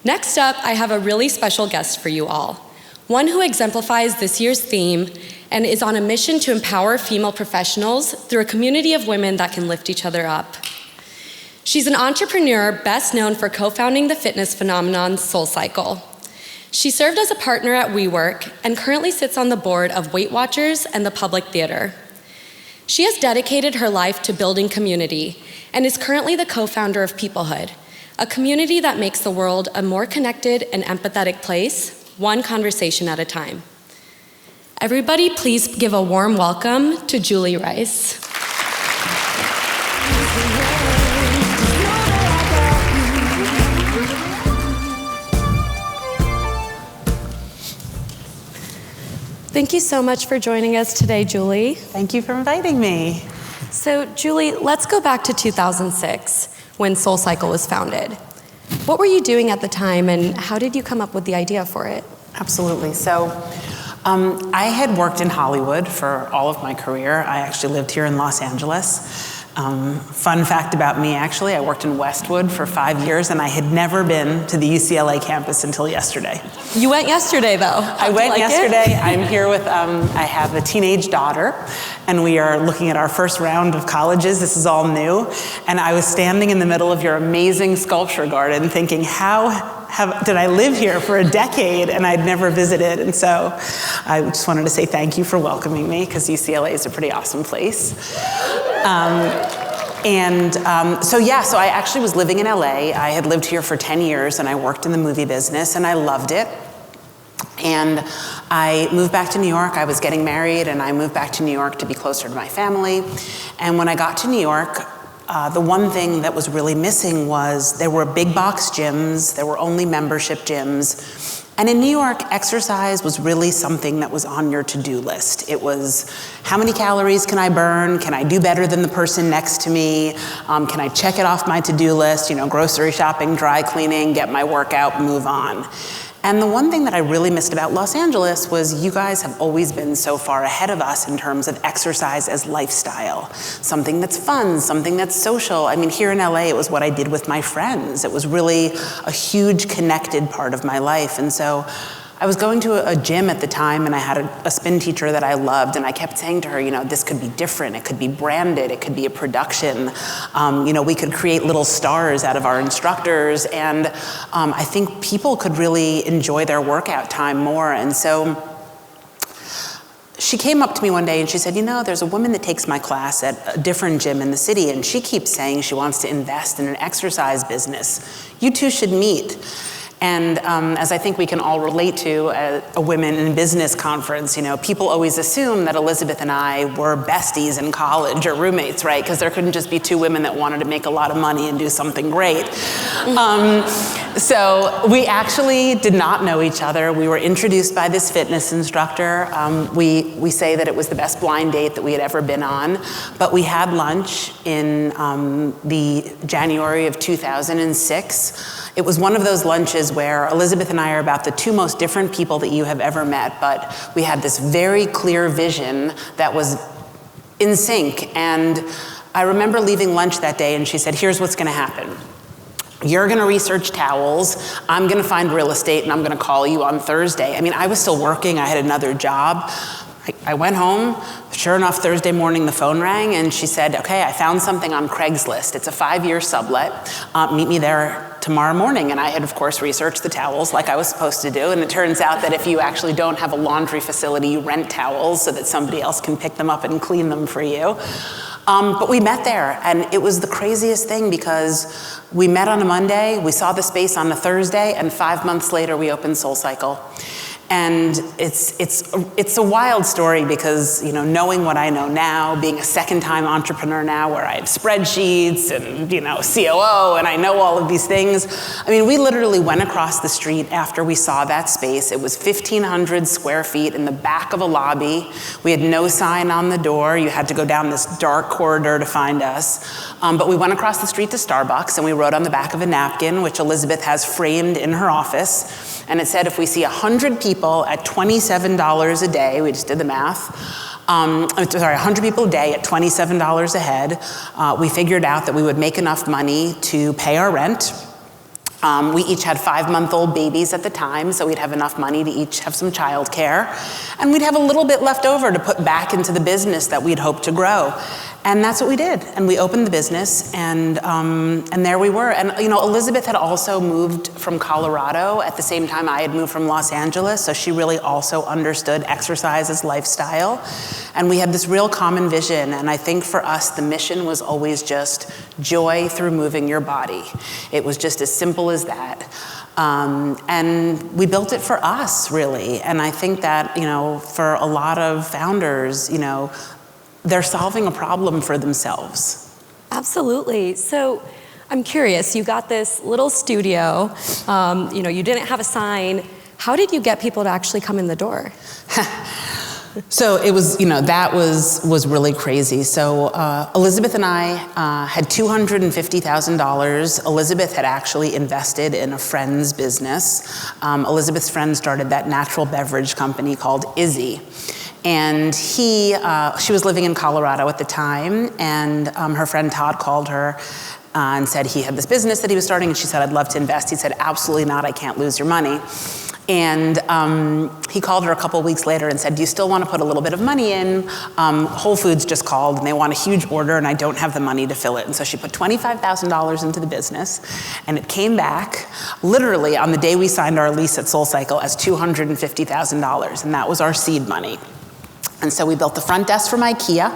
Next up, I have a really special guest for you all, one who exemplifies this year's theme and is on a mission to empower female professionals through a community of women that can lift each other up. She's an entrepreneur best known for co-founding the fitness phenomenon SoulCycle. She served as a partner at WeWork and currently sits on the board of Weight Watchers and the Public Theater. She has dedicated her life to building community and is currently the co-founder of Peoplehood, a community that makes the world a more connected and empathetic place, one conversation at a time. Everybody, please give a warm welcome to Julie Rice. Thank you so much for joining us today, Julie. Thank you for inviting me. So, Julie, let's go back to 2006, when SoulCycle was founded. What were you doing at the time, and how did you come up with the idea for it? Absolutely. So, I had worked in Hollywood for all of my career. I actually lived here in Los Angeles. Fun fact about me, actually, I worked in Westwood for 5 years, and I had never been to the UCLA campus until yesterday. You went yesterday, though. I went yesterday. I'm here with, I have a teenage daughter, and we are looking at our first round of colleges. This is all new. And I was standing in the middle of your amazing sculpture garden thinking, did I live here for a decade and I'd never visited? And so I just wanted to say thank you for welcoming me, because UCLA is a pretty awesome place. So I actually was living in LA. I had lived here for 10 years and I worked in the movie business and I loved it. And I moved back to New York. I was getting married and I moved back to New York to be closer to my family. And when I got to New York, the one thing that was really missing was there were big box gyms, there were only membership gyms. And in New York, exercise was really something that was on your to-do list. It was, how many calories can I burn? Can I do better than the person next to me? Can I check it off my to-do list? Grocery shopping, dry cleaning, get my workout, move on. And the one thing that I really missed about Los Angeles was you guys have always been so far ahead of us in terms of exercise as lifestyle. Something that's fun, something that's social. I mean, here in LA, it was what I did with my friends. It was really a huge connected part of my life. And so I was going to a gym at the time, and I had a spin teacher that I loved, and I kept saying to her, this could be different, it could be branded, it could be a production, we could create little stars out of our instructors, and I think people could really enjoy their workout time more. And so she came up to me one day and she said, there's a woman that takes my class at a different gym in the city, and she keeps saying she wants to invest in an exercise business. You two should meet. And as I think we can all relate to a women in business conference, people always assume that Elizabeth and I were besties in college or roommates, right? Because there couldn't just be two women that wanted to make a lot of money and do something great. So we actually did not know each other. We were introduced by this fitness instructor. We say that it was the best blind date that we had ever been on. But we had lunch in the January of 2006. It was one of those lunches where Elizabeth and I are about the two most different people that you have ever met, but we had this very clear vision that was in sync. And I remember leaving lunch that day and she said, here's what's gonna happen. You're gonna research towels, I'm gonna find real estate, and I'm gonna call you on Thursday. I mean, I was still working, I had another job. I went home, sure enough, Thursday morning the phone rang and she said, okay, I found something on Craigslist. It's a 5-year sublet, meet me there tomorrow morning. And I had, of course, researched the towels like I was supposed to do. And it turns out that if you actually don't have a laundry facility, you rent towels so that somebody else can pick them up and clean them for you. But we met there, and it was the craziest thing because we met on a Monday, we saw the space on a Thursday, and 5 months later we opened SoulCycle. And it's a wild story because, knowing what I know now, being a second-time entrepreneur now where I have spreadsheets and, COO, and I know all of these things. I mean, we literally went across the street after we saw that space. It was 1,500 square feet in the back of a lobby. We had no sign on the door. You had to go down this dark corridor to find us. But we went across the street to Starbucks, and we wrote on the back of a napkin, which Elizabeth has framed in her office, and it said, if we see 100 people at $27 a day, we just did the math, 100 people a day at $27 a head, we figured out that we would make enough money to pay our rent, We each had 5-month-old babies at the time, so we'd have enough money to each have some childcare. And we'd have a little bit left over to put back into the business that we'd hoped to grow. And that's what we did. And we opened the business, and there we were. And Elizabeth had also moved from Colorado at the same time I had moved from Los Angeles, so she really also understood exercise as lifestyle. And we had this real common vision, and I think for us, the mission was always just joy through moving your body. It was just as simple as that. And we built it for us, really. And I think that, for a lot of founders, they're solving a problem for themselves. Absolutely. So I'm curious, you got this little studio, you didn't have a sign. How did you get people to actually come in the door? So it was, that was really crazy. So Elizabeth and I had $250,000. Elizabeth had actually invested in a friend's business. Elizabeth's friend started that natural beverage company called Izzy. And she was living in Colorado at the time, and her friend Todd called her and said he had this business that he was starting, and she said, I'd love to invest. He said, absolutely not, I can't lose your money. And he called her a couple weeks later and said, do you still want to put a little bit of money in? Whole Foods just called, and they want a huge order, and I don't have the money to fill it. And so she put $25,000 into the business, and it came back literally on the day we signed our lease at SoulCycle as $250,000, and that was our seed money. And so we built the front desk from IKEA.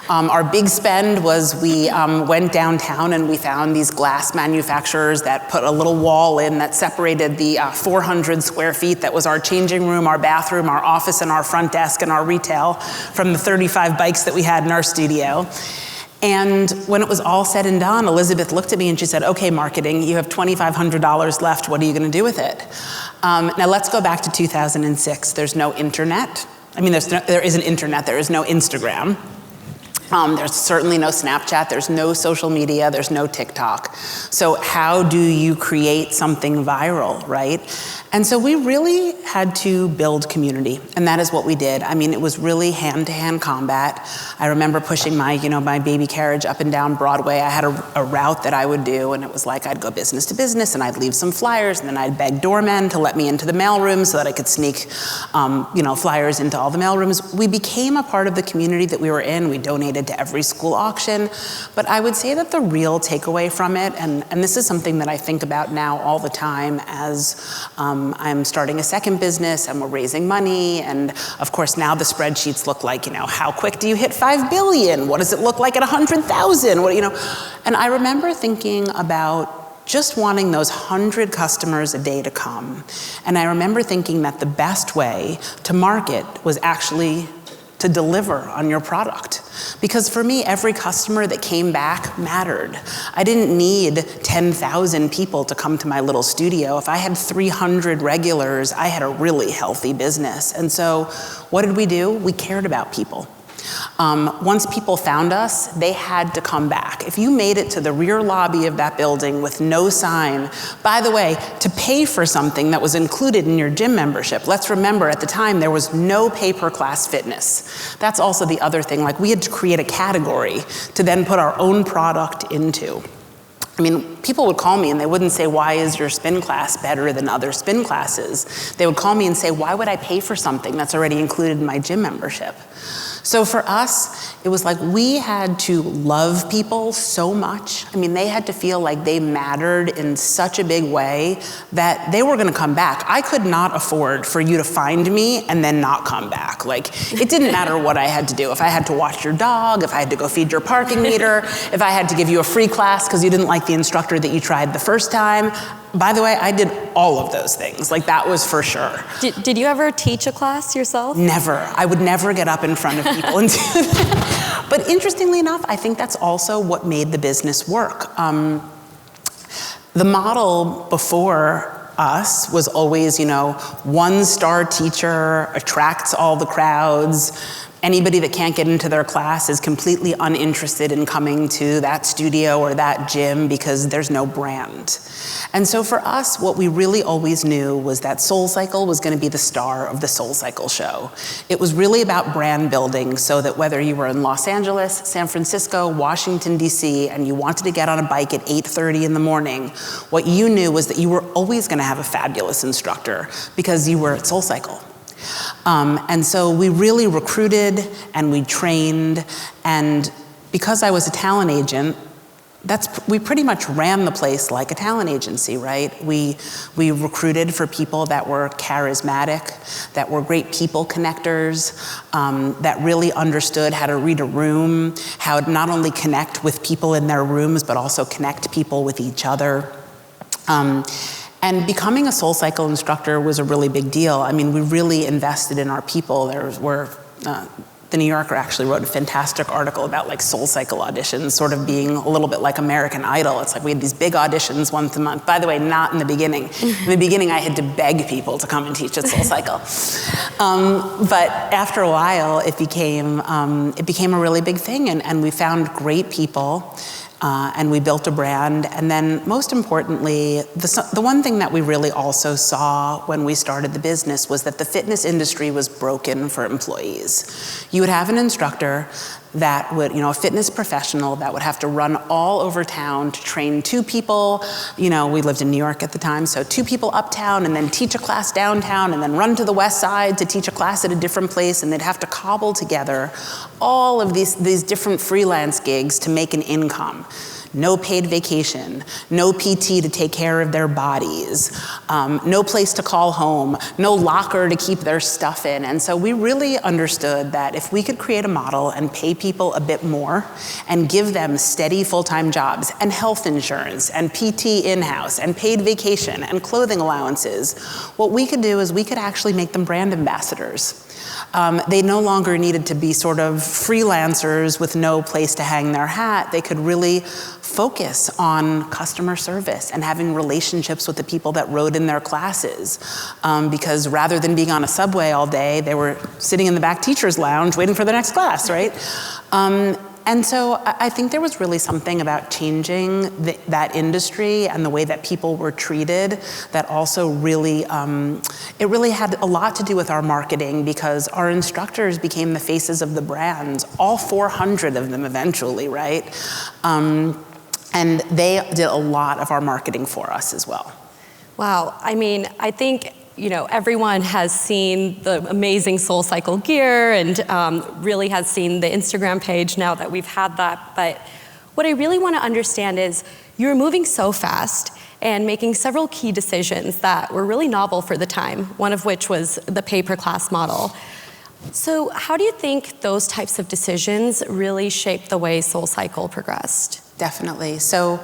Our big spend was we went downtown and we found these glass manufacturers that put a little wall in that separated the 400 square feet that was our changing room, our bathroom, our office, and our front desk and our retail from the 35 bikes that we had in our studio. And when it was all said and done, Elizabeth looked at me and she said, okay, marketing, you have $2,500 left. What are you going to do with it? Now let's go back to 2006. There's no internet. There is an internet, there is no Instagram. There's certainly no Snapchat, there's no social media, there's no TikTok. So how do you create something viral, right? And so we really had to build community, and that is what we did. It was really hand-to-hand combat. I remember pushing my baby carriage up and down Broadway. I had a route that I would do, and it was like I'd go business to business, and I'd leave some flyers, and then I'd beg doormen to let me into the mailroom so that I could sneak, flyers into all the mailrooms. We became a part of the community that we were in. We donated to every school auction. But I would say that the real takeaway from it, and this is something that I think about now all the time as I'm starting a second business and we're raising money, and of course now the spreadsheets look like, how quick do you hit 5 billion? What does it look like at 100,000? And I remember thinking about just wanting those 100 customers a day to come. And I remember thinking that the best way to market was actually to deliver on your product. Because for me, every customer that came back mattered. I didn't need 10,000 people to come to my little studio. If I had 300 regulars, I had a really healthy business. And so what did we do? We cared about people. Once people found us, they had to come back. If you made it to the rear lobby of that building with no sign, by the way, to pay for something that was included in your gym membership, let's remember at the time there was no pay-per-class fitness. That's also the other thing, we had to create a category to then put our own product into. People would call me and they wouldn't say, why is your spin class better than other spin classes? They would call me and say, why would I pay for something that's already included in my gym membership? So for us, it was like we had to love people so much. They had to feel like they mattered in such a big way that they were going to come back. I could not afford for you to find me and then not come back. It didn't matter what I had to do. If I had to watch your dog, if I had to go feed your parking meter, if I had to give you a free class because you didn't like the instructor that you tried the first time. By the way, I did all of those things. That was for sure. Did you ever teach a class yourself? Never. I would never get up in front of people and do that. But interestingly enough, I think that's also what made the business work. The model before us was always, one-star teacher attracts all the crowds, Anybody that can't get into their class is completely uninterested in coming to that studio or that gym because there's no brand. And so for us, what we really always knew was that SoulCycle was going to be the star of the SoulCycle show. It was really about brand building, so that whether you were in Los Angeles, San Francisco, Washington, D.C., and you wanted to get on a bike at 8:30 in the morning, what you knew was that you were always going to have a fabulous instructor because you were at SoulCycle. And so we really recruited and we trained, and because I was a talent agent, we pretty much ran the place like a talent agency, right? We recruited for people that were charismatic, that were great people connectors, that really understood how to read a room, how to not only connect with people in their rooms, but also connect people with each other. And becoming a SoulCycle instructor was a really big deal. I mean, we really invested in our people. The New Yorker actually wrote a fantastic article about like SoulCycle auditions sort of being a little bit like American Idol. It's like we had these big auditions once a month. By the way, not in the beginning. In the beginning, I had to beg people to come and teach at SoulCycle. But after a while, it became a really big thing, and we found great people. And we built a brand. And then most importantly, the one thing that we really also saw when we started the business was that the fitness industry was broken for employees. You would have an instructor that would, a fitness professional that would have to run all over town to train 2 people. We lived in New York at the time, so 2 people uptown and then teach a class downtown and then run to the west side to teach a class at a different place, and they'd have to cobble together all of these different freelance gigs to make an income. No paid vacation, no PT to take care of their bodies, no place to call home, no locker to keep their stuff in. And so we really understood that if we could create a model and pay people a bit more and give them steady full-time jobs and health insurance and PT in-house and paid vacation and clothing allowances, what we could do is we could actually make them brand ambassadors. They no longer needed to be sort of freelancers with no place to hang their hat. They could really focus on customer service and having relationships with the people that rode in their classes. Because rather than being on a subway all day, they were sitting in the back teacher's lounge waiting for the next class, right? And so I think there was really something about changing that industry and the way that people were treated that also really, it really had a lot to do with our marketing, because our instructors became the faces of the brands, all 400 of them eventually, right? And they did a lot of our marketing for us as well. Wow, I mean, I think everyone has seen the amazing SoulCycle gear and really has seen the Instagram page now that we've had that. But what I really want to understand is you're moving so fast and making several key decisions that were really novel for the time, one of which was the pay-per-class model. So how do you think those types of decisions really shaped the way SoulCycle progressed? Definitely. So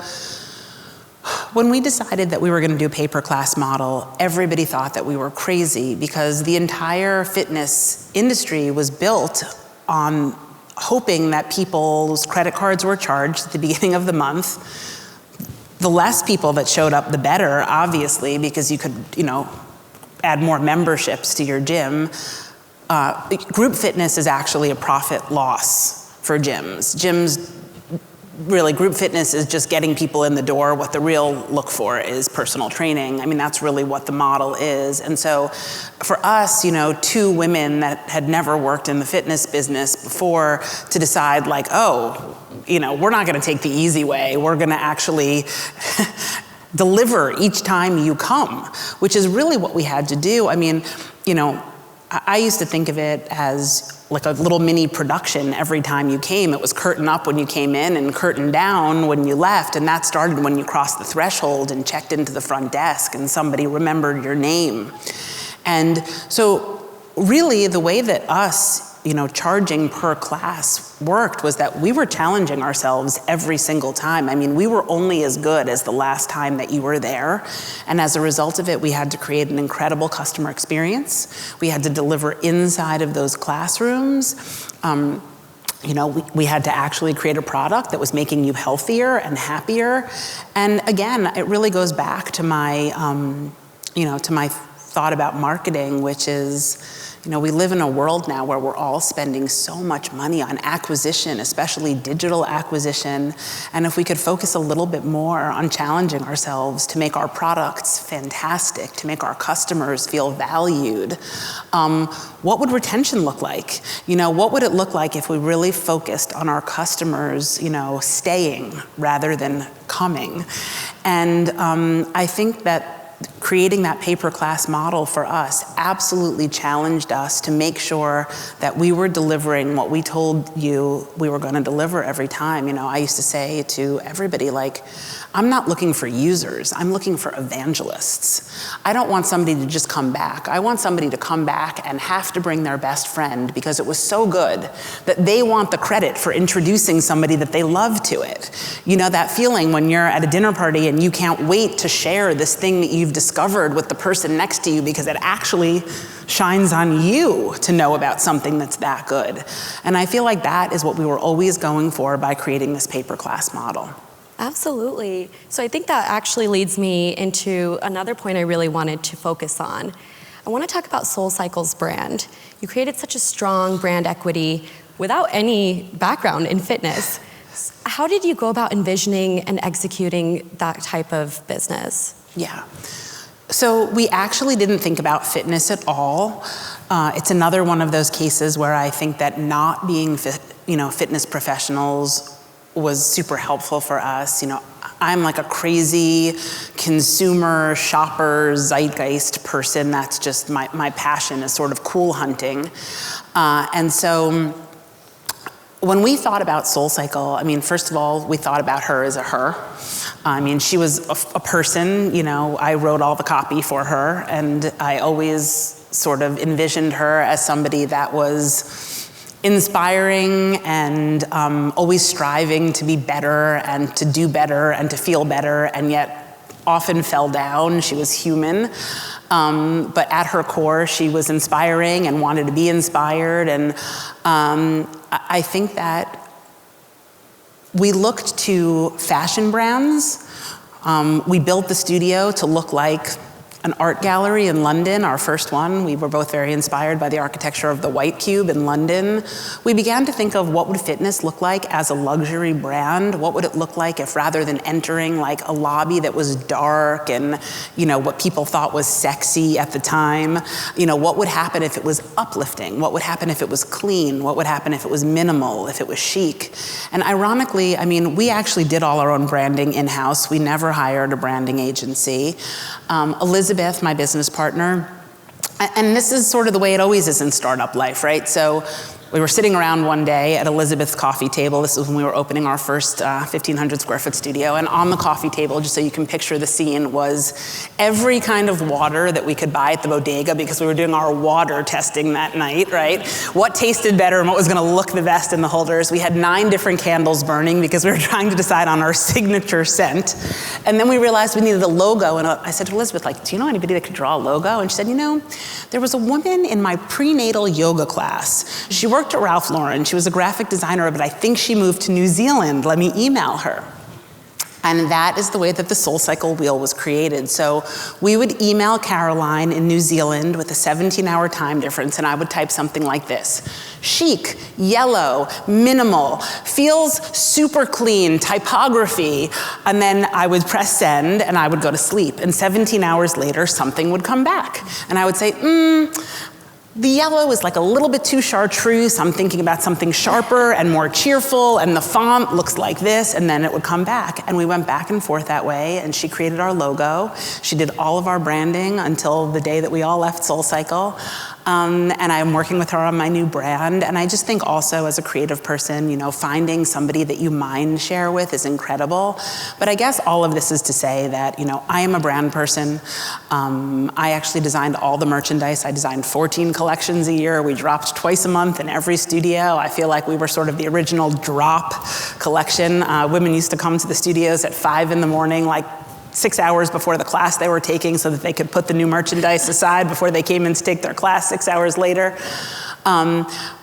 when we decided that we were going to do a pay-per-class model, everybody thought that we were crazy, because the entire fitness industry was built on hoping that people's credit cards were charged at the beginning of the month. The less people that showed up, the better, obviously, because you could, add more memberships to your gym. Group fitness is actually a profit loss for gyms. Really, group fitness is just getting people in the door. What the real look for is personal training. I mean, that's really what the model is. And so for us, 2 women that had never worked in the fitness business before to decide like, we're not going to take the easy way. We're going to actually deliver each time you come, which is really what we had to do. I mean, I used to think of it as like a little mini production every time you came. It was curtain up when you came in and curtain down when you left, and that started when you crossed the threshold and checked into the front desk and somebody remembered your name. And so really the way that us, charging per class worked was that we were challenging ourselves every single time. I mean, we were only as good as the last time that you were there. And as a result of it, we had to create an incredible customer experience. We had to deliver inside of those classrooms. We had to actually create a product that was making you healthier and happier. And again, it really goes back to my, to my thought about marketing, which is, We live in a world now where we're all spending so much money on acquisition, especially digital acquisition. And if we could focus a little bit more on challenging ourselves to make our products fantastic, to make our customers feel valued, what would retention look like? What would it look like if we really focused on our customers, staying rather than coming? And I think that creating that pay-per-class model for us absolutely challenged us to make sure that we were delivering what we told you we were going to deliver every time. I used to say to everybody, I'm not looking for users, I'm looking for evangelists. I don't want somebody to just come back. I want somebody to come back and have to bring their best friend because it was so good that they want the credit for introducing somebody that they love to it. That feeling when you're at a dinner party and you can't wait to share this thing that you've discovered with the person next to you because it actually shines on you to know about something that's that good. And I feel like that is what we were always going for by creating this pay-per-class model. Absolutely. So I think that actually leads me into another point I really wanted to focus on. I want to talk about SoulCycle's brand. You created such a strong brand equity without any background in fitness. How did you go about envisioning and executing that type of business? Yeah. So we actually didn't think about fitness at all. It's another one of those cases where I think that not being fitness professionals was super helpful for us. I'm like a crazy consumer, shopper, zeitgeist person. That's just my passion is sort of cool hunting. And so when we thought about SoulCycle, first of all, we thought about her as a her. She was a person, I wrote all the copy for her, and I always sort of envisioned her as somebody that was inspiring and always striving to be better and to do better and to feel better, and yet often fell down. She was human. But at her core, she was inspiring and wanted to be inspired. And I think that we looked to fashion brands. We built the studio to look like an art gallery in London, our first one. We were both very inspired by the architecture of the White Cube in London. We began to think of what would fitness look like as a luxury brand? What would it look like if rather than entering like a lobby that was dark and, what people thought was sexy at the time, what would happen if it was uplifting? What would happen if it was clean? What would happen if it was minimal, if it was chic? And ironically, we actually did all our own branding in-house. We never hired a branding agency. Elizabeth, my business partner, and this is sort of the way it always is in startup life, right? So we were sitting around one day at Elizabeth's coffee table. This was when we were opening our first 1,500 square foot studio. And on the coffee table, just so you can picture the scene, was every kind of water that we could buy at the bodega because we were doing our water testing that night, right? What tasted better and what was going to look the best in the holders. We had 9 different candles burning because we were trying to decide on our signature scent. And then we realized we needed a logo. And I said to Elizabeth, do you know anybody that could draw a logo? And she said, there was a woman in my prenatal yoga class. She worked at Ralph Lauren. She was a graphic designer, but I think she moved to New Zealand. Let me email her. And that is the way that the SoulCycle wheel was created. So we would email Caroline in New Zealand with a 17-hour time difference, and I would type something like this: chic, yellow, minimal, feels super clean, typography. And then I would press send, and I would go to sleep. And 17 hours later, something would come back. And I would say, the yellow is like a little bit too chartreuse. I'm thinking about something sharper and more cheerful, and the font looks like this, and then it would come back. And we went back and forth that way, and she created our logo. She did all of our branding until the day that we all left SoulCycle. And I'm working with her on my new brand. And I just think also as a creative person, finding somebody that you mind share with is incredible. But I guess all of this is to say that, I am a brand person. I actually designed all the merchandise. I designed 14 collections a year. We dropped twice a month in every studio. I feel like we were sort of the original drop collection. Women used to come to the studios at 5 in the morning, like 6 hours before the class they were taking so that they could put the new merchandise aside before they came in to take their class 6 hours later.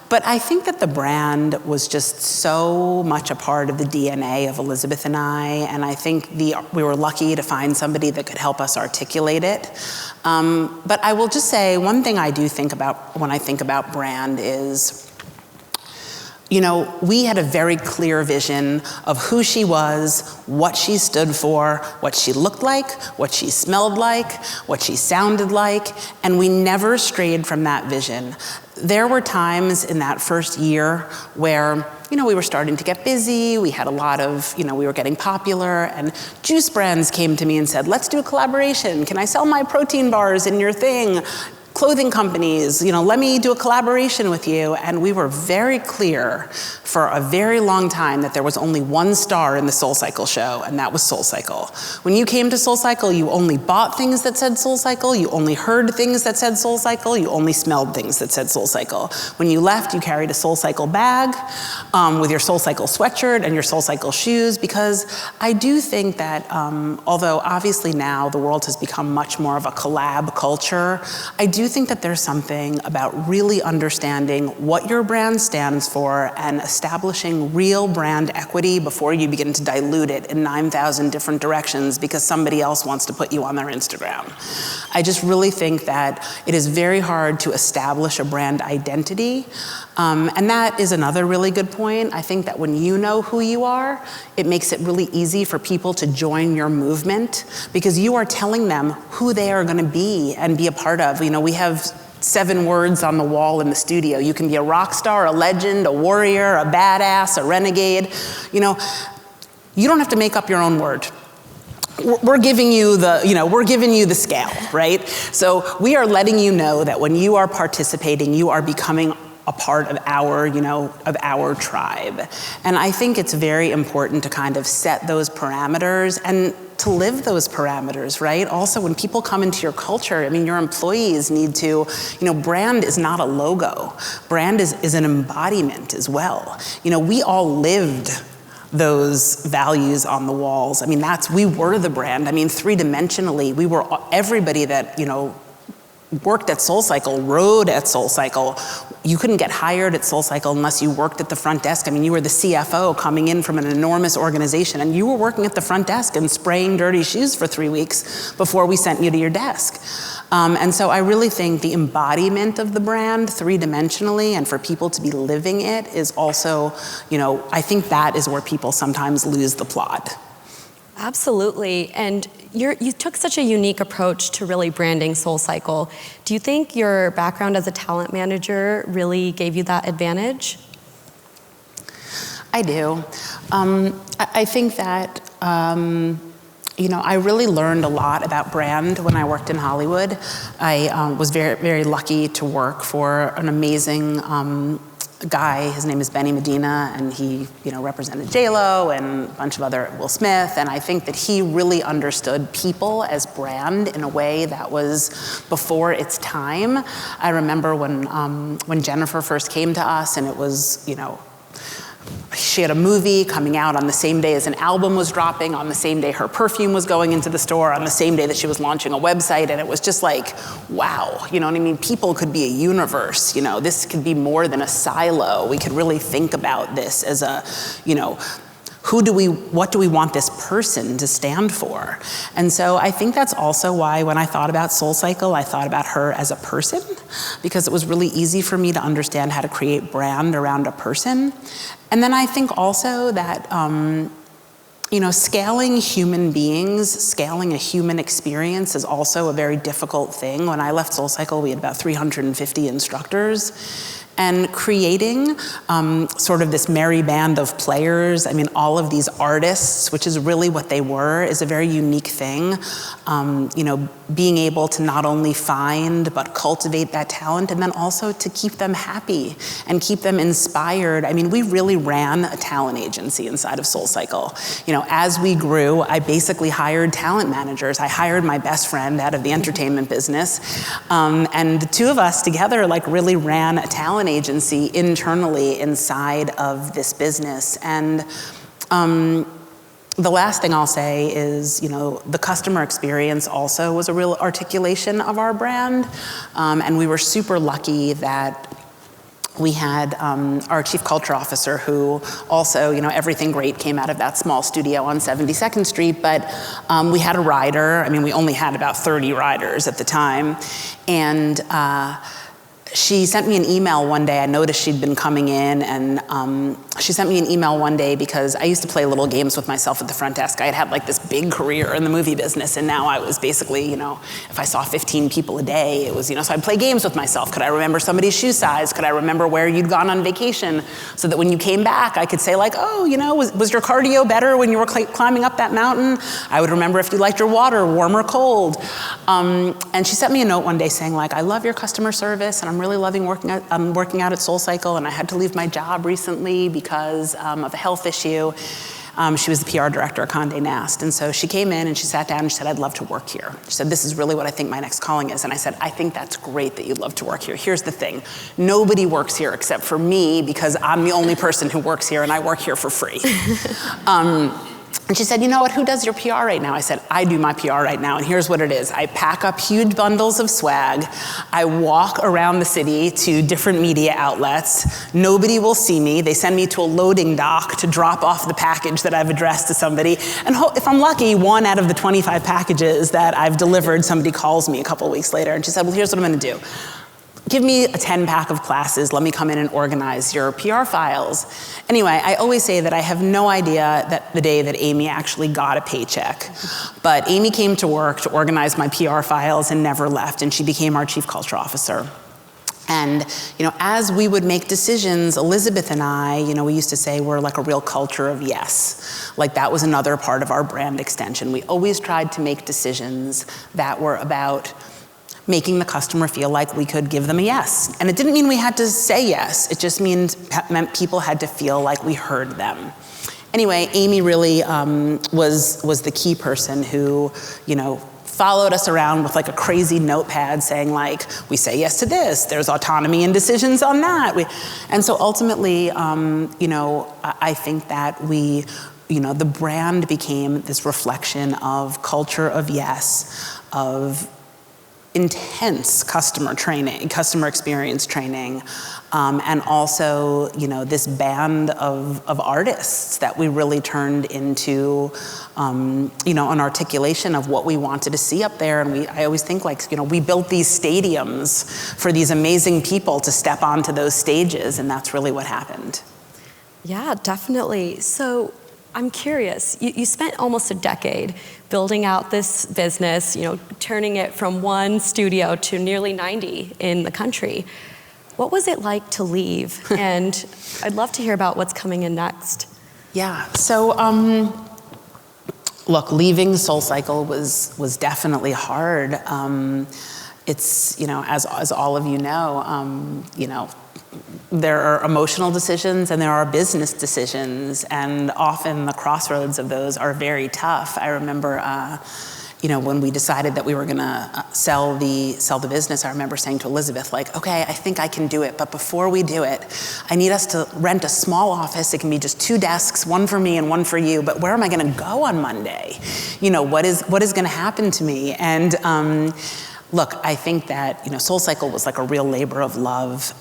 But I think that the brand was just so much a part of the DNA of Elizabeth and I think we were lucky to find somebody that could help us articulate it. But I will just say, one thing I do think about when I think about brand is, we had a very clear vision of who she was, what she stood for, what she looked like, what she smelled like, what she sounded like, and we never strayed from that vision. There were times in that first year where, we were starting to get busy, we had a lot of, we were getting popular, and juice brands came to me and said, let's do a collaboration. Can I sell my protein bars in your thing? Clothing companies, let me do a collaboration with you. And we were very clear for a very long time that there was only one star in the SoulCycle show, and that was SoulCycle. When you came to SoulCycle, you only bought things that said SoulCycle, you only heard things that said SoulCycle, you only smelled things that said SoulCycle. When you left, you carried a SoulCycle bag with your SoulCycle sweatshirt and your SoulCycle shoes, because I do think that although obviously now the world has become much more of a collab culture, I do think that there's something about really understanding what your brand stands for and establishing real brand equity before you begin to dilute it in 9,000 different directions because somebody else wants to put you on their Instagram. I just really think that it is very hard to establish a brand identity. And that is another really good point. I think that when you know who you are, it makes it really easy for people to join your movement because you are telling them who they are going to be and be a part of. We have 7 words on the wall in the studio. You can be a rock star, a legend, a warrior, a badass, a renegade. You don't have to make up your own word. We're giving you the scale, right? So we are letting you know that when you are participating, you are becoming a part of our tribe. And I think it's very important to kind of set those parameters and to live those parameters, right? Also, when people come into your culture, your employees need to, brand is not a logo. Brand is an embodiment as well. We all lived those values on the walls. We were the brand. 3-dimensionally, we were everybody that, worked at SoulCycle, rode at SoulCycle. You couldn't get hired at SoulCycle unless you worked at the front desk. You were the CFO coming in from an enormous organization, and you were working at the front desk and spraying dirty shoes for 3 weeks before we sent you to your desk. And so I really think the embodiment of the brand 3-dimensionally and for people to be living it is also, I think that is where people sometimes lose the plot. Absolutely, and you took such a unique approach to really branding SoulCycle. Do you think your background as a talent manager really gave you that advantage? I do. I think that, I really learned a lot about brand when I worked in Hollywood. I was very, very lucky to work for an amazing guy. His name is Benny Medina, and he, represented J-Lo and a bunch of other, Will Smith, and I think that he really understood people as brand in a way that was before its time. I remember when Jennifer first came to us, and it was, she had a movie coming out on the same day as an album was dropping, on the same day her perfume was going into the store, on the same day that she was launching a website, and it was just like, wow, People could be a universe, this could be more than a silo. We could really think about this as a, what do we want this person to stand for? And so I think that's also why when I thought about SoulCycle, I thought about her as a person, because it was really easy for me to understand how to create brand around a person. And then I think also that, scaling human beings, scaling a human experience is also a very difficult thing. When I left SoulCycle, we had about 350 instructors. And creating sort of this merry band of players, all of these artists, which is really what they were, is a very unique thing. Being able to not only find, but cultivate that talent, and then also to keep them happy and keep them inspired. We really ran a talent agency inside of SoulCycle. As we grew, I basically hired talent managers. I hired my best friend out of the entertainment business. And the two of us together really ran a talent agency internally inside of this business. And the last thing I'll say is, the customer experience also was a real articulation of our brand. And we were super lucky that we had our chief culture officer, who also, everything great came out of that small studio on 72nd Street, but we had a rider. I mean, we only had about 30 riders at the time, and she sent me an email one day. I noticed she'd been coming in, and she sent me an email one day because I used to play little games with myself at the front desk. I had like this big career in the movie business, and now I was basically, if I saw 15 people a day, it was, so I'd play games with myself. Could I remember somebody's shoe size? Could I remember where you'd gone on vacation? So that when you came back, I could say like, oh, was your cardio better when you were climbing up that mountain? I would remember if you liked your water warm or cold. And she sent me a note one day saying like, I love your customer service, and I'm really loving working out at SoulCycle, and I had to leave my job recently because of a health issue. She was the PR director at Condé Nast, and so she came in and she sat down and she said, I'd love to work here. She said, this is really what I think my next calling is. And I said, I think that's great that you'd love to work here. Here's the thing. Nobody works here except for me, because I'm the only person who works here, and I work here for free. And she said, you know what, who does your PR right now? I said, I do my PR right now, and here's what it is. I pack up huge bundles of swag. I walk around the city to different media outlets. Nobody will see me. They send me to a loading dock to drop off the package that I've addressed to somebody. And if I'm lucky, 1 out of the 25 packages that I've delivered, somebody calls me a couple weeks later. And she said, well, here's what I'm gonna do. Give me a 10-pack of classes. Let me come in and organize your PR files. Anyway, I always say that I have no idea that the day that Amy actually got a paycheck. But Amy came to work to organize my PR files and never left, and she became our chief culture officer. And as we would make decisions, Elizabeth and I, we used to say we're like a real culture of yes. Like that was another part of our brand extension. We always tried to make decisions that were about making the customer feel like we could give them a yes. And it didn't mean we had to say yes. It just meant people had to feel like we heard them. Anyway, Amy really was the key person who, followed us around with like a crazy notepad saying like, we say yes to this, there's autonomy and decisions on that. And so ultimately, I think that the brand became this reflection of culture of yes, of intense customer experience training, and also, this band of artists that we really turned into, an articulation of what we wanted to see up there. And I always think like, we built these stadiums for these amazing people to step onto those stages, and that's really what happened. Yeah, definitely. So I'm curious, you spent almost a decade building out this business, turning it from 1 studio to nearly 90 in the country. What was it like to leave? And I'd love to hear about what's coming in next. Yeah, so look, leaving SoulCycle was definitely hard. It's, as all of you know, there are emotional decisions and there are business decisions, and often the crossroads of those are very tough. I remember, when we decided that we were gonna sell the business, I remember saying to Elizabeth, like, okay, I think I can do it, but before we do it, I need us to rent a small office. It can be just 2 desks, 1 for me and 1 for you, but where am I gonna go on Monday? What is gonna happen to me? And look, I think that, SoulCycle was like a real labor of love.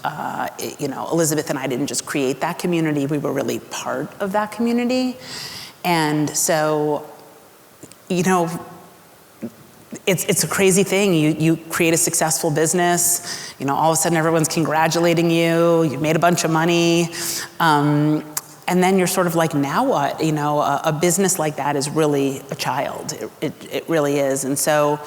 Elizabeth and I didn't just create that community, we were really part of that community. And so, it's a crazy thing. You create a successful business, all of a sudden everyone's congratulating you, you've made a bunch of money. And then you're sort of like, now what? A business like that is really a child. It really is. And so,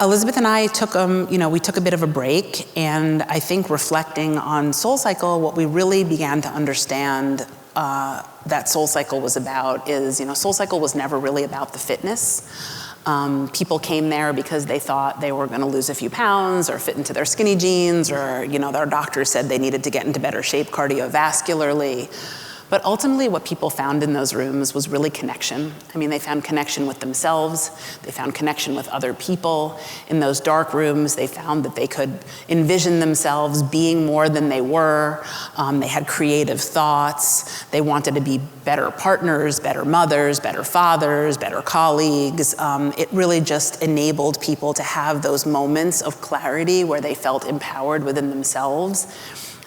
Elizabeth and I took we took a bit of a break, and I think reflecting on SoulCycle, what we really began to understand that SoulCycle was about is, SoulCycle was never really about the fitness. People came there because they thought they were going to lose a few pounds or fit into their skinny jeans, or their doctors said they needed to get into better shape cardiovascularly. But ultimately what people found in those rooms was really connection. I mean, they found connection with themselves, they found connection with other people. In those dark rooms, they found that they could envision themselves being more than they were. They had creative thoughts. They wanted to be better partners, better mothers, better fathers, better colleagues. It really just enabled people to have those moments of clarity where they felt empowered within themselves.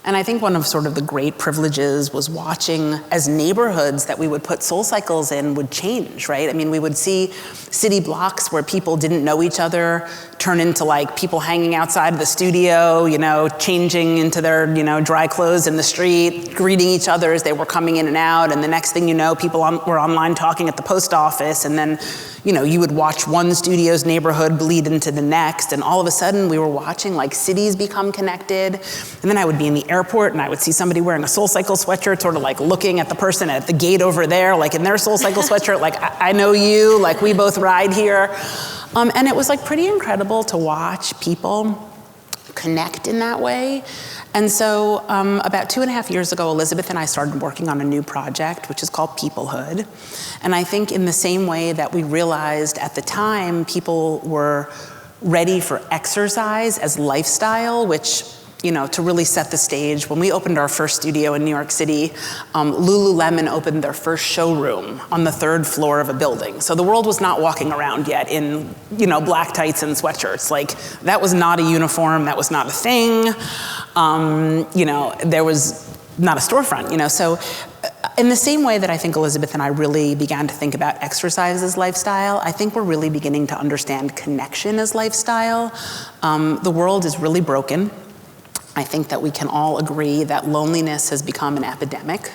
And I think one of sort of the great privileges was watching as neighborhoods that we would put SoulCycle's in would change, right? I mean, we would see city blocks where people didn't know each other turn into like people hanging outside of the studio, you know, changing into their, you know, dry clothes in the street, greeting each other as they were coming in and out. And the next thing you know, people were online talking at the post office. And then, you know, you would watch one studio's neighborhood bleed into the next. And all of a sudden we were watching like cities become connected. And then I would be in the airport and I would see somebody wearing a SoulCycle sweatshirt, sort of like looking at the person at the gate over there, like in their SoulCycle sweatshirt, like I know you, like we both ride here. And it was like pretty incredible to watch people connect in that way. And so about 2.5 years ago, Elizabeth and I started working on a new project, which is called Peoplehood. And I think in the same way that we realized at the time people were ready for exercise as lifestyle, which, you know, to really set the stage, when we opened our first studio in New York City, Lululemon opened their first showroom on the 3rd floor of a building. So the world was not walking around yet in, you know, black tights and sweatshirts. Like, that was not a uniform, that was not a thing. You know, there was not a storefront, you know. So in the same way that I think Elizabeth and I really began to think about exercise as lifestyle, I think we're really beginning to understand connection as lifestyle. The world is really broken. I think that we can all agree that loneliness has become an epidemic,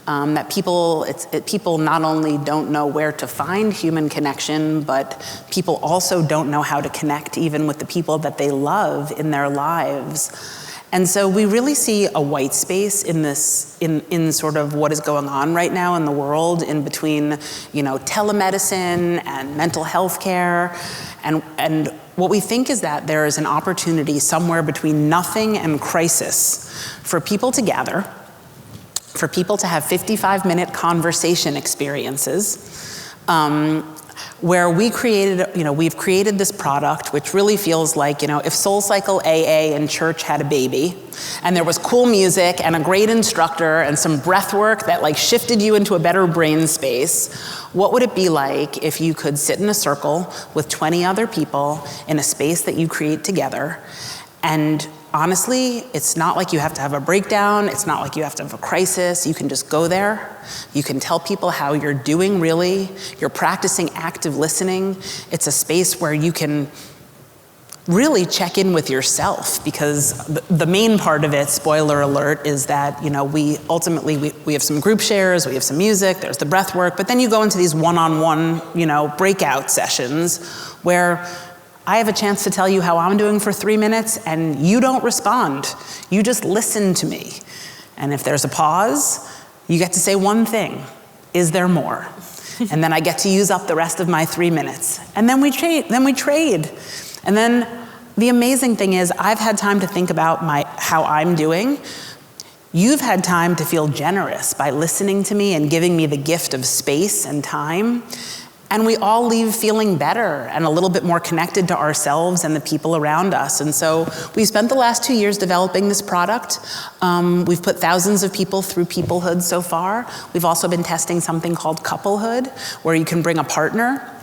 that people not only don't know where to find human connection, but people also don't know how to connect even with the people that they love in their lives. And so we really see a white space in this, in sort of what is going on right now in the world, in between, you know, telemedicine and mental health care. And what we think is that there is an opportunity somewhere between nothing and crisis for people to gather, for people to have 55-minute conversation experiences, where we've created this product which really feels like, you know, if SoulCycle AA and church had a baby, and there was cool music and a great instructor and some breath work that like shifted you into a better brain space, what would it be like if you could sit in a circle with 20 other people in a space that you create together? And honestly, it's not like you have to have a breakdown. It's not like you have to have a crisis. You can just go there. You can tell people how you're doing, really. You're practicing active listening. It's a space where you can really check in with yourself, because the main part of it, spoiler alert, is that, you know, we have some group shares, we have some music, there's the breath work, but then you go into these one-on-one, you know, breakout sessions where I have a chance to tell you how I'm doing for 3 minutes and you don't respond. You just listen to me. And if there's a pause, you get to say one thing. Is there more? And then I get to use up the rest of my 3 minutes. And then we trade. And then the amazing thing is I've had time to think about how I'm doing. You've had time to feel generous by listening to me and giving me the gift of space and time. And we all leave feeling better and a little bit more connected to ourselves and the people around us. And so we spent the last 2 years developing this product. We've put thousands of people through Peoplehood so far. We've also been testing something called Couplehood, where you can bring a partner.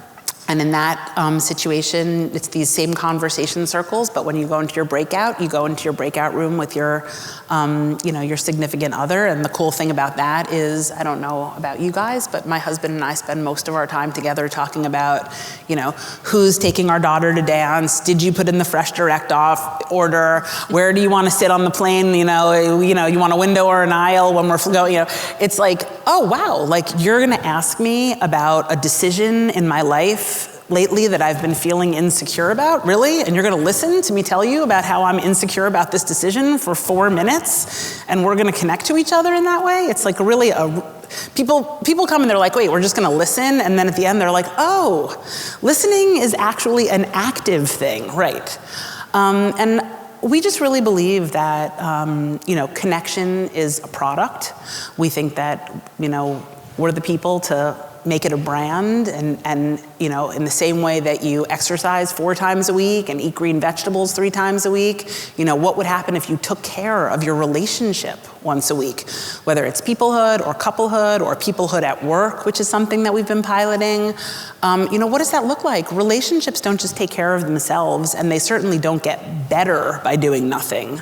And in that situation, it's these same conversation circles, but when you go into your breakout, you go into your breakout room with your, your significant other. And the cool thing about that is, I don't know about you guys, but my husband and I spend most of our time together talking about, you know, who's taking our daughter to dance? Did you put in the fresh direct off order? Where do you want to sit on the plane? You want a window or an aisle when we're going? You know, it's like, oh wow, like you're going to ask me about a decision in my life lately that I've been feeling insecure about, really? And you're gonna listen to me tell you about how I'm insecure about this decision for 4 minutes, and we're gonna connect to each other in that way? It's like really people come and they're like, wait, we're just gonna listen, and then at the end they're like, oh, listening is actually an active thing, right? And we just really believe that, connection is a product. We think that, we're the people to make it a brand, and in the same way that you exercise 4 times a week and eat green vegetables 3 times a week, what would happen if you took care of your relationship once a week? Whether it's Peoplehood or Couplehood or Peoplehood at work, which is something that we've been piloting. What does that look like? Relationships don't just take care of themselves, and they certainly don't get better by doing nothing.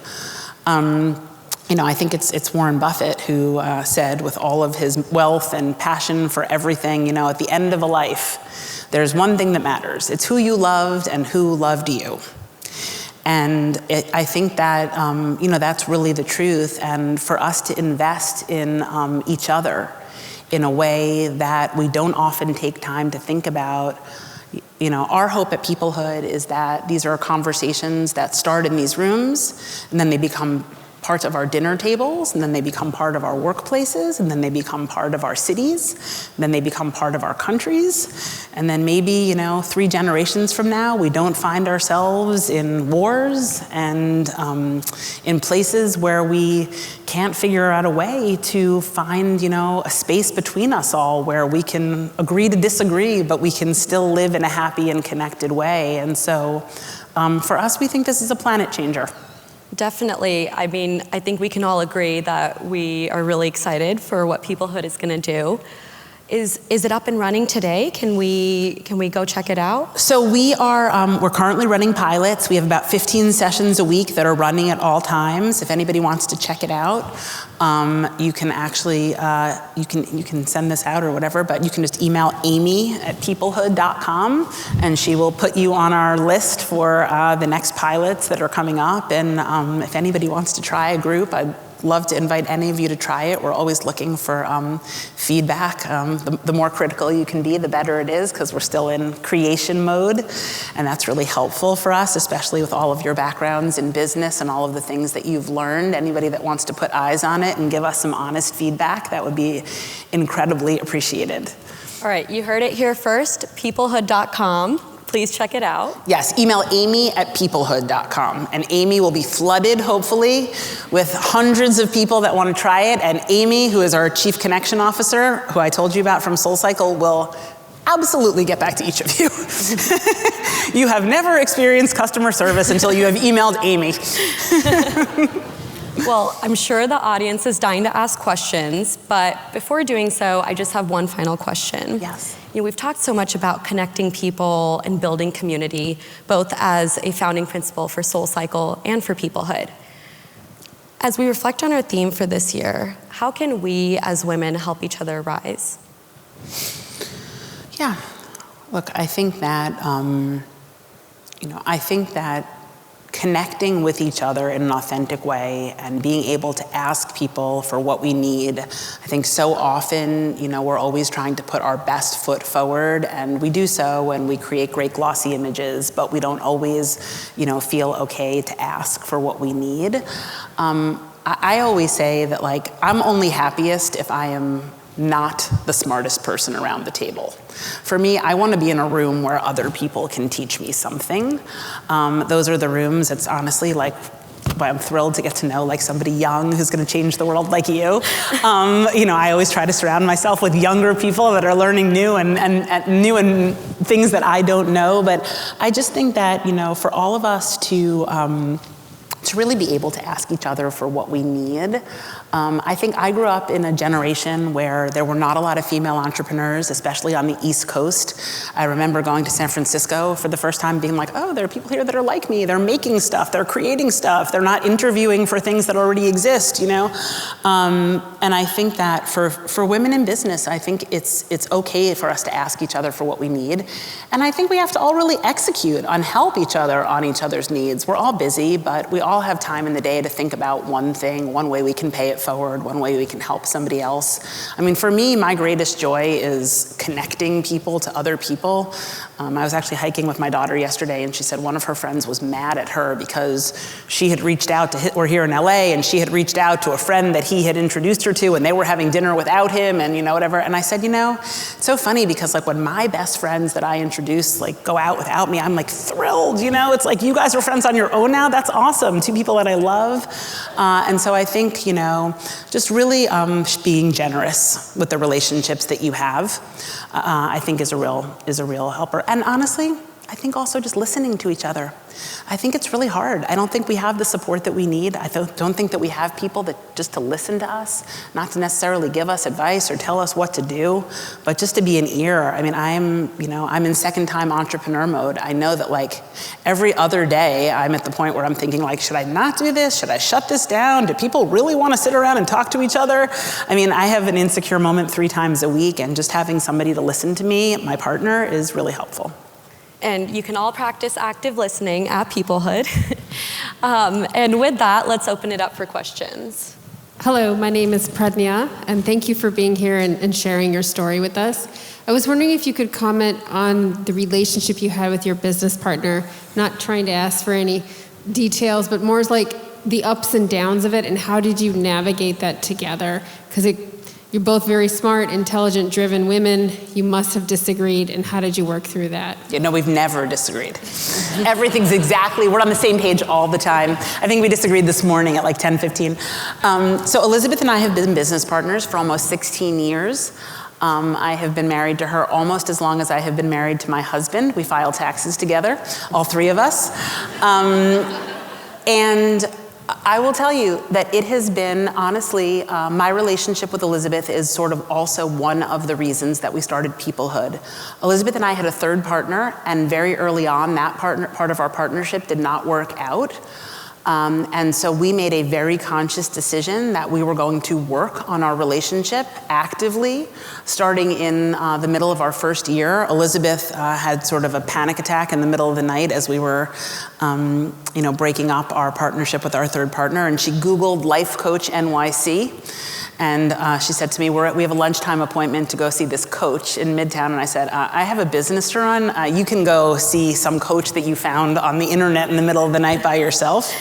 I think it's Warren Buffett who said, with all of his wealth and passion for everything, at the end of a life, there's one thing that matters. It's who you loved and who loved you. And I think that, that's really the truth. And for us to invest in each other in a way that we don't often take time to think about. Our hope at Peoplehood is that these are conversations that start in these rooms, and then they become part of our dinner tables, and then they become part of our workplaces, and then they become part of our cities, and then they become part of our countries. And then maybe, 3 generations from now, we don't find ourselves in wars and in places where we can't figure out a way to find, a space between us all where we can agree to disagree, but we can still live in a happy and connected way. And so for us, we think this is a planet changer. Definitely. I think we can all agree that we are really excited for what Peoplehood is going to do. Is it up and running today? Can we go check it out? So we're currently running pilots. We have about 15 sessions a week that are running at all times. If anybody wants to check it out, you can actually, you can send this out or whatever, but you can just email Amy at peoplehood.com, and she will put you on our list for the next pilots that are coming up. And if anybody wants to try a group, I'd love to invite any of you to try it. We're always looking for feedback. The more critical you can be, the better it is, because we're still in creation mode, and that's really helpful for us, especially with all of your backgrounds in business and all of the things that you've learned. Anybody that wants to put eyes on it and give us some honest feedback, that would be incredibly appreciated. All right, you heard it here first, peoplehood.com. Please check it out. Yes, email Amy at peoplehood.com. And Amy will be flooded, hopefully, with hundreds of people that want to try it. And Amy, who is our Chief Connection Officer, who I told you about from SoulCycle, will absolutely get back to each of you. You have never experienced customer service until you have emailed Amy. Well, I'm sure the audience is dying to ask questions, but before doing so, I just have one final question. Yes. We've talked so much about connecting people and building community, both as a founding principle for SoulCycle and for Peoplehood. As we reflect on our theme for this year, how can we as women help each other rise? Yeah, look, I think that, connecting with each other in an authentic way and being able to ask people for what we need. I think so often, we're always trying to put our best foot forward, and we do so when we create great glossy images, but we don't always, feel okay to ask for what we need. I always say that, I'm only happiest if I am not the smartest person around the table. For me, I want to be in a room where other people can teach me something. Those are the rooms, it's honestly I'm thrilled to get to know somebody young who's going to change the world like you. I always try to surround myself with younger people that are learning new and things that I don't know. But I just think that, for all of us to really be able to ask each other for what we need. I think I grew up in a generation where there were not a lot of female entrepreneurs, especially on the East Coast. I remember going to San Francisco for the first time being like, oh, there are people here that are like me. They're making stuff, they're creating stuff, they're not interviewing for things that already exist, And I think that for women in business, I think it's okay for us to ask each other for what we need. And I think we have to all really execute on help each other on each other's needs. We're all busy, but we all have time in the day to think about one thing, one way we can pay it forward, one way we can help somebody else. For me, my greatest joy is connecting people to other people. I was actually hiking with my daughter yesterday, and she said one of her friends was mad at her because she had reached out to, we're here in LA, and she had reached out to a friend that he had introduced her to, and they were having dinner without him, and whatever. And I said, it's so funny because when my best friends that I introduce go out without me, I'm thrilled, It's you guys are friends on your own now. That's awesome. 2 people that I love. And so I think, just really being generous with the relationships that you have, I think is a real helper. And honestly, I think also just listening to each other. I think it's really hard. I don't think we have the support that we need. I don't think that we have people that just to listen to us, not to necessarily give us advice or tell us what to do, but just to be an ear. I mean, I'm in second-time entrepreneur mode. I know that like every other day, I'm at the point where I'm thinking like, should I not do this? Should I shut this down? Do people really want to sit around and talk to each other? I mean, I have an insecure moment 3 times a week, and just having somebody to listen to me, my partner, is really helpful. And you can all practice active listening at Peoplehood. And with that, let's open it up for questions. Hello, my name is Pradnya, and thank you for being here and sharing your story with us. I was wondering if you could comment on the relationship you had with your business partner, not trying to ask for any details, but more like the ups and downs of it, and how did you navigate that together? Because you're both very smart, intelligent, driven women. You must have disagreed, and how did you work through that? Yeah, no, we've never disagreed. Everything's we're on the same page all the time. I think we disagreed this morning at like 10:15. So Elizabeth and I have been business partners for almost 16 years. I have been married to her almost as long as I have been married to my husband. We file taxes together, all 3 of us. And I will tell you that it has been, honestly, my relationship with Elizabeth is sort of also one of the reasons that we started Peoplehood. Elizabeth and I had a 3rd partner, and very early on, that part of our partnership did not work out. And so we made a very conscious decision that we were going to work on our relationship actively, starting in the middle of our first year. Elizabeth had sort of a panic attack in the middle of the night as we were breaking up our partnership with our 3rd partner, and she Googled Life Coach NYC. And she said to me, we have a lunchtime appointment to go see this coach in Midtown. And I said, I have a business to run. You can go see some coach that you found on the internet in the middle of the night by yourself.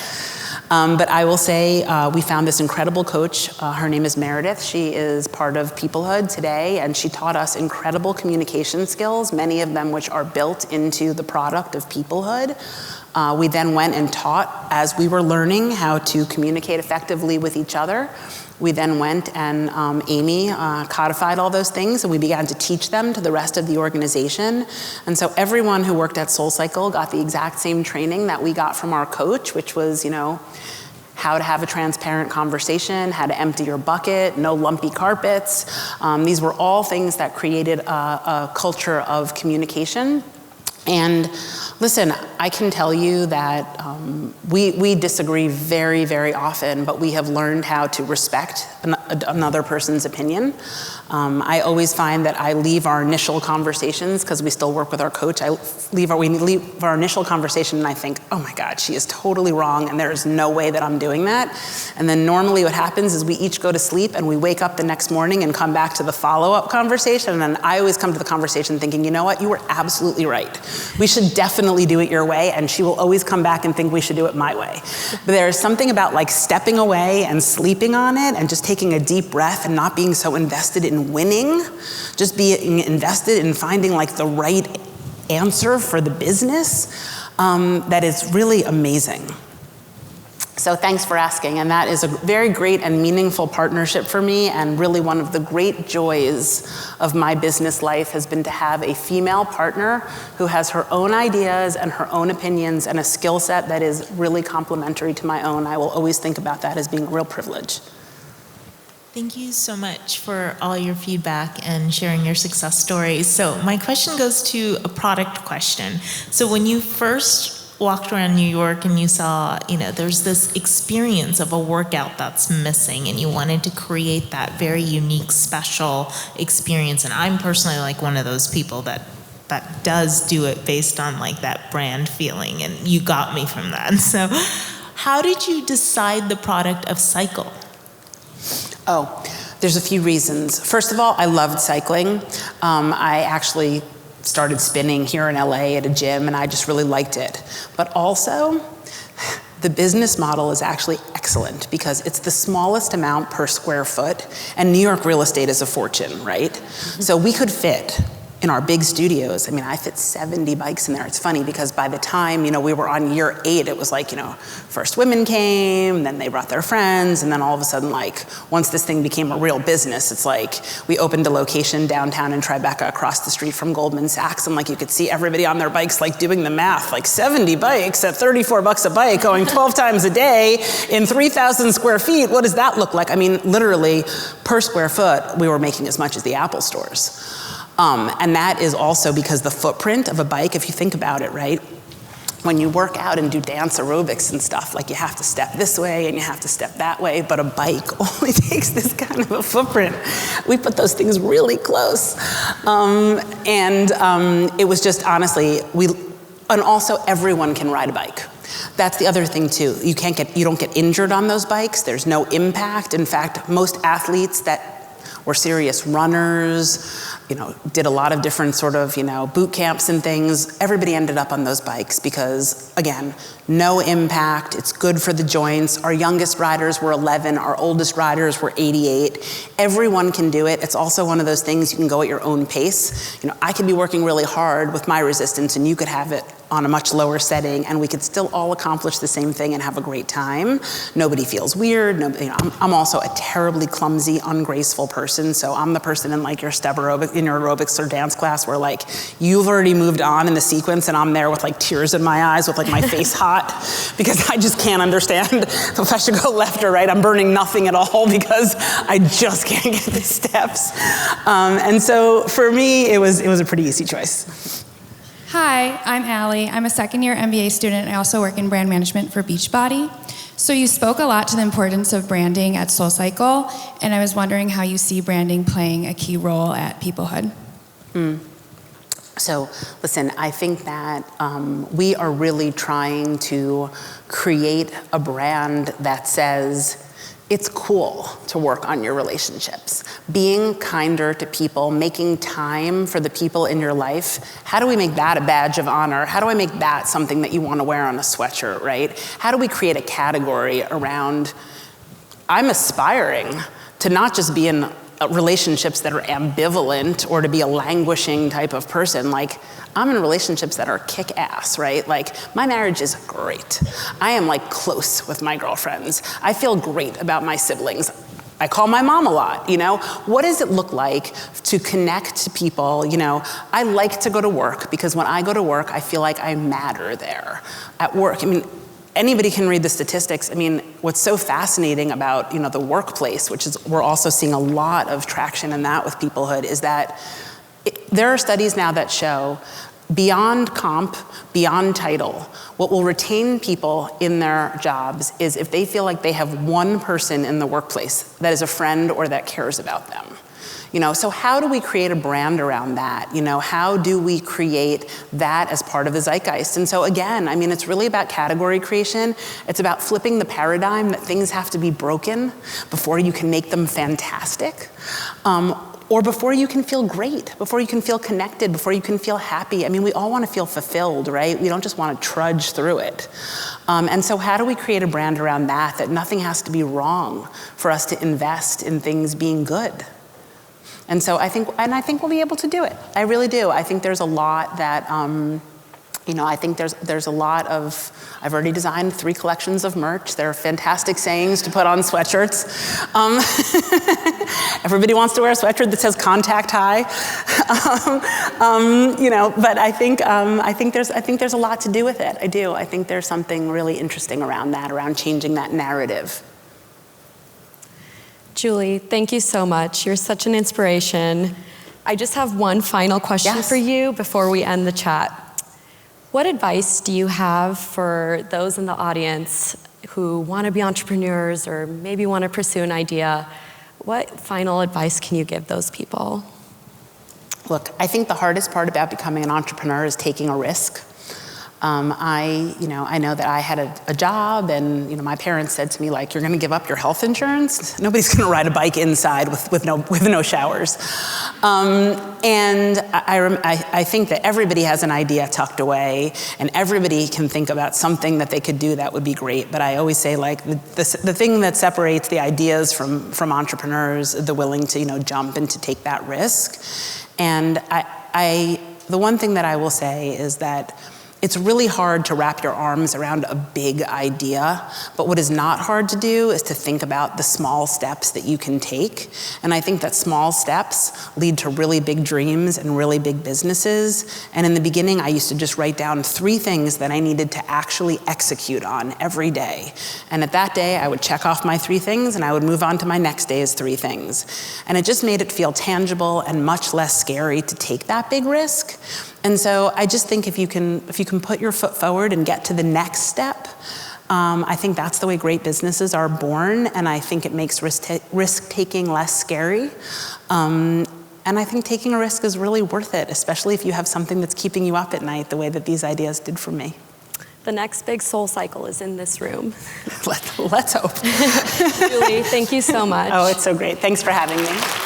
But I will say we found this incredible coach. Her name is Meredith. She is part of Peoplehood today, and she taught us incredible communication skills, many of them which are built into the product of Peoplehood. We then went and taught as we were learning how to communicate effectively with each other. We then went and Amy codified all those things, and we began to teach them to the rest of the organization. And so everyone who worked at SoulCycle got the exact same training that we got from our coach, which was, how to have a transparent conversation, how to empty your bucket, no lumpy carpets. These were all things that created a culture of communication. And listen, I can tell you that we disagree very, very often, but we have learned how to respect another person's opinion. I always find that I leave our initial conversations, because we still work with our coach, we leave our initial conversation and I think, oh my God, she is totally wrong and there is no way that I'm doing that. And then normally what happens is we each go to sleep and we wake up the next morning and come back to the follow-up conversation. And I always come to the conversation thinking, you know what, you were absolutely right. We should definitely do it your way, and she will always come back and think we should do it my way. But there is something about like stepping away and sleeping on it and just taking a deep breath and not being so invested in winning, just being invested in finding like the right answer for the business, that is really amazing. So thanks for asking, and that is a very great and meaningful partnership for me, and really one of the great joys of my business life has been to have a female partner who has her own ideas and her own opinions and a skill set that is really complementary to my own. I will always think about that as being a real privilege. Thank you so much for all your feedback and sharing your success stories. So my question goes to a product question. So when you first walked around New York and you saw, there's this experience of a workout that's missing, and you wanted to create that very unique, special experience. And I'm personally like one of those people that does do it based on like that brand feeling, and you got me from that. So how did you decide the product of Cycle? Oh, there's a few reasons. First of all, I loved cycling. I actually started spinning here in LA at a gym, and I just really liked it. But also, the business model is actually excellent because it's the smallest amount per square foot, and New York real estate is a fortune, right? So we could fit in our big studios, I mean, I fit 70 bikes in there. It's funny because by the time, we were on year 8, it was like, first women came, then they brought their friends, and then all of a sudden, like, once this thing became a real business, it's like we opened a location downtown in Tribeca across the street from Goldman Sachs, and like you could see everybody on their bikes, like doing the math, like 70 bikes at $34 a bike going 12 times a day in 3,000 square feet. What does that look like? I mean, literally per square foot, we were making as much as the Apple stores. And that is also because the footprint of a bike, if you think about it, right? When you work out and do dance aerobics and stuff, like you have to step this way and you have to step that way, but a bike only takes this kind of a footprint. We put those things really close. It was just honestly, and also everyone can ride a bike. That's the other thing too. You don't get injured on those bikes. There's no impact. In fact, most athletes that were serious runners, did a lot of different sort of, boot camps and things. Everybody ended up on those bikes because, again, no impact. It's good for the joints. Our youngest riders were 11. Our oldest riders were 88. Everyone can do it. It's also one of those things you can go at your own pace. I could be working really hard with my resistance and you could have it on a much lower setting, and we could still all accomplish the same thing and have a great time. Nobody feels weird. I'm also a terribly clumsy, ungraceful person, so I'm the person in like your step aerobic, in your aerobics or dance class where like you've already moved on in the sequence and I'm there with like tears in my eyes with like my face hot because I just can't understand if I should go left or right. I'm burning nothing at all because I just can't get the steps. And so for me, it was a pretty easy choice. Hi, I'm Allie. I'm a second-year MBA student. I also work in brand management for Beachbody. So you spoke a lot to the importance of branding at SoulCycle, and I was wondering how you see branding playing a key role at Peoplehood. So listen, I think that we are really trying to create a brand that says, it's cool to work on your relationships. Being kinder to people, making time for the people in your life. How do we make that a badge of honor? How do I make that something that you want to wear on a sweatshirt, right? How do we create a category around, I'm aspiring to not just be in relationships that are ambivalent or to be a languishing type of person. Like, I'm in relationships that are kick-ass, right? Like, my marriage is great. I am like close with my girlfriends. I feel great about my siblings. I call my mom a lot, What does it look like to connect to people? I like to go to work because when I go to work, I feel like I matter there. At work, anybody can read the statistics. What's so fascinating about, the workplace, which is, we're also seeing a lot of traction in that with Peoplehood, is that there are studies now that show beyond comp, beyond title, what will retain people in their jobs is if they feel like they have one person in the workplace that is a friend or that cares about them. So how do we create a brand around that? How do we create that as part of the zeitgeist? And so again, it's really about category creation. It's about flipping the paradigm that things have to be broken before you can make them fantastic. Or before you can feel great, before you can feel connected, before you can feel happy. We all want to feel fulfilled, right? We don't just want to trudge through it. And so how do we create a brand around that nothing has to be wrong for us to invest in things being good? And so I think we'll be able to do it. I really do. I think there's a lot that, I think there's a lot of, I've already designed 3 collections of merch. They're fantastic sayings to put on sweatshirts. Everybody wants to wear a sweatshirt that says contact high. But I think there's a lot to do with it. I do. I think there's something really interesting around that, around changing that narrative. Julie, thank you so much. You're such an inspiration. I just have one final question for you before we end the chat. What advice do you have for those in the audience who want to be entrepreneurs or maybe want to pursue an idea? What final advice can you give those people? Look, I think the hardest part about becoming an entrepreneur is taking a risk. I know that I had a job and, my parents said to me, like, you're going to give up your health insurance? Nobody's going to ride a bike inside with no showers. And I think that everybody has an idea tucked away and everybody can think about something that they could do that would be great. But I always say, like, the thing that separates the ideas from entrepreneurs, the willing to, jump and to take that risk. And the one thing that I will say is that it's really hard to wrap your arms around a big idea, but what is not hard to do is to think about the small steps that you can take. And I think that small steps lead to really big dreams and really big businesses. And in the beginning, I used to just write down 3 things that I needed to actually execute on every day. And at that day, I would check off my 3 things and I would move on to my next day's 3 things. And it just made it feel tangible and much less scary to take that big risk. And so I just think if you can put your foot forward and get to the next step, I think that's the way great businesses are born, and I think it makes risk-taking less scary. And I think taking a risk is really worth it, especially if you have something that's keeping you up at night the way that these ideas did for me. The next big SoulCycle is in this room. Let's hope. Julie, thank you so much. Oh, it's so great. Thanks for having me.